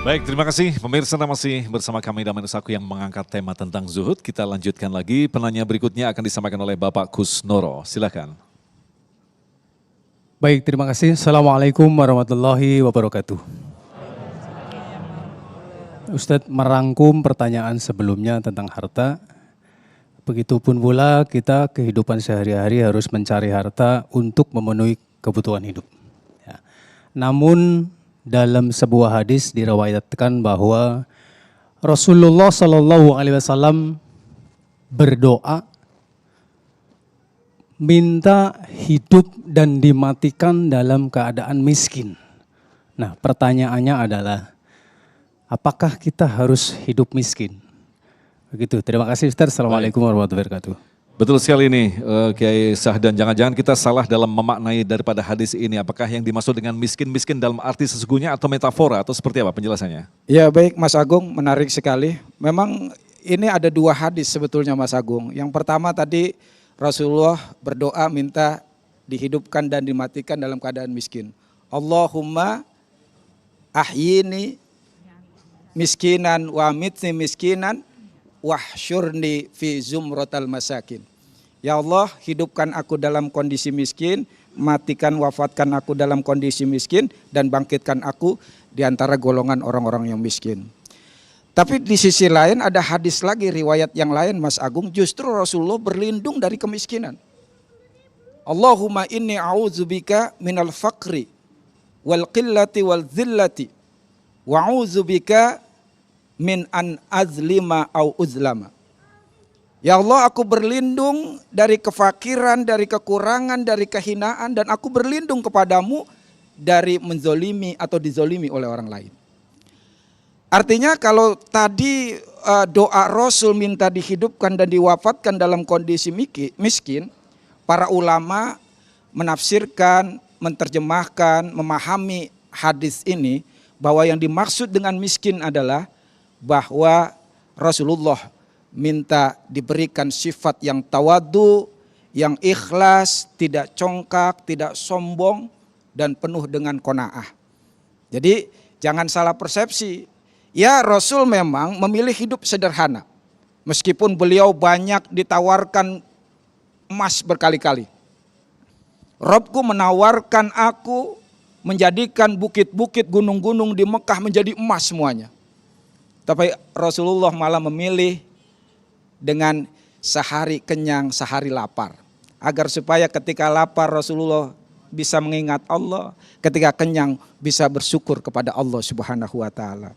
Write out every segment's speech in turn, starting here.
Baik, terima kasih pemirsa, masih bersama kami dalam Saku yang mengangkat tema tentang zuhud. Kita lanjutkan lagi, penanya berikutnya akan disampaikan oleh Bapak Kusnoro. Silakan. Baik, terima kasih. Assalamualaikum warahmatullahi wabarakatuh. Ustadz merangkum pertanyaan sebelumnya tentang harta. Begitupun pula kita kehidupan sehari-hari harus mencari harta untuk memenuhi kebutuhan hidup. Ya. Namun dalam sebuah hadis diriwayatkan bahwa Rasulullah Shallallahu Alaihi Wasallam berdoa minta hidup dan dimatikan dalam keadaan miskin. Nah, pertanyaannya adalah, apakah kita harus hidup miskin? Begitu. Terima kasih Ustaz. Assalamualaikum warahmatullahi wabarakatuh. Betul sekali ini Kiai Sahdan, jangan-jangan kita salah dalam memaknai daripada hadis ini. Apakah yang dimaksud dengan miskin-miskin dalam arti sesungguhnya atau metafora atau seperti apa penjelasannya? Ya baik Mas Agung, menarik sekali. Memang ini ada dua hadis sebetulnya Mas Agung. Yang pertama tadi Rasulullah berdoa minta dihidupkan dan dimatikan dalam keadaan miskin. Allahumma ahyini miskinan wa mitni miskinan wahsyurni fi zumratal masakin. Ya Allah, hidupkan aku dalam kondisi miskin, matikan wafatkan aku dalam kondisi miskin, dan bangkitkan aku di antara golongan orang-orang yang miskin. Tapi di sisi lain ada hadis lagi, riwayat yang lain Mas Agung, justru Rasulullah berlindung dari kemiskinan. Allahumma inni a'udzubika minal faqri wal qillati wal dhillati wa a'udzubika min an azlima au uzlama. Ya Allah, aku berlindung dari kefakiran, dari kekurangan, dari kehinaan, dan aku berlindung kepadamu dari menzolimi atau dizolimi oleh orang lain. Artinya kalau tadi doa Rasul minta dihidupkan dan diwafatkan dalam kondisi miskin, para ulama menafsirkan, menerjemahkan, memahami hadis ini bahwa yang dimaksud dengan miskin adalah bahwa Rasulullah minta diberikan sifat yang tawadu, yang ikhlas, tidak congkak, tidak sombong, dan penuh dengan qanaah. Jadi jangan salah persepsi. Ya, Rasul memang memilih hidup sederhana. Meskipun beliau banyak ditawarkan emas berkali-kali. Robku menawarkan aku menjadikan bukit-bukit, gunung-gunung di Mekah menjadi emas semuanya. Tapi Rasulullah malah memilih dengan sehari kenyang, sehari lapar. Agar supaya ketika lapar Rasulullah bisa mengingat Allah, ketika kenyang bisa bersyukur kepada Allah Subhanahu wa taala.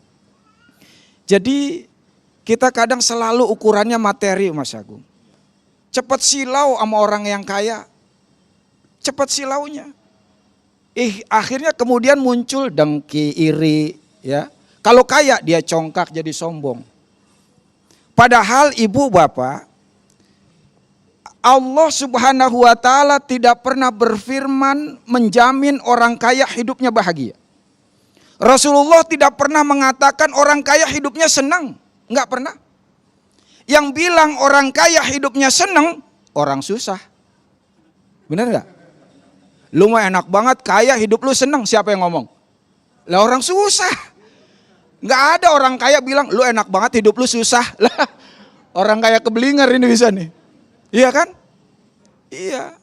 Jadi kita kadang selalu ukurannya materi Mas Agung. Cepat silau sama orang yang kaya. Cepat silaunya. Akhirnya kemudian muncul dengki, iri, ya. Kalau kaya dia congkak jadi sombong. Padahal ibu bapak, Allah Subhanahu wa taala tidak pernah berfirman menjamin orang kaya hidupnya bahagia. Rasulullah tidak pernah mengatakan orang kaya hidupnya senang, enggak pernah. Yang bilang orang kaya hidupnya senang, orang susah. Benar enggak? Lu mah enak banget kaya hidup lu senang, siapa yang ngomong? Lah orang susah. Nggak ada orang kaya bilang, lu enak banget hidup lu susah. Lah, orang kaya keblinger ini bisa nih. Iya kan? Iya.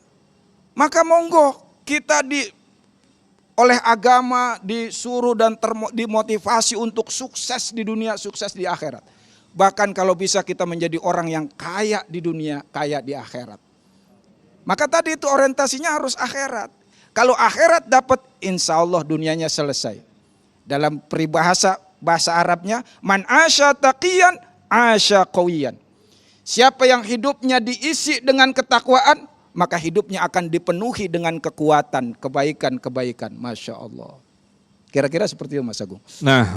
Maka monggo kita oleh agama disuruh dan dimotivasi untuk sukses di dunia, sukses di akhirat. Bahkan kalau bisa kita menjadi orang yang kaya di dunia, kaya di akhirat. Maka tadi itu orientasinya harus akhirat. Kalau akhirat dapat, insya Allah dunianya selesai. Dalam peribahasa bahasa Arabnya, man asya taqiyan asya qawiyan. Siapa yang hidupnya diisi dengan ketakwaan, maka hidupnya akan dipenuhi dengan kekuatan, kebaikan-kebaikan. Masya Allah. Kira-kira seperti itu Mas Agung. Nah,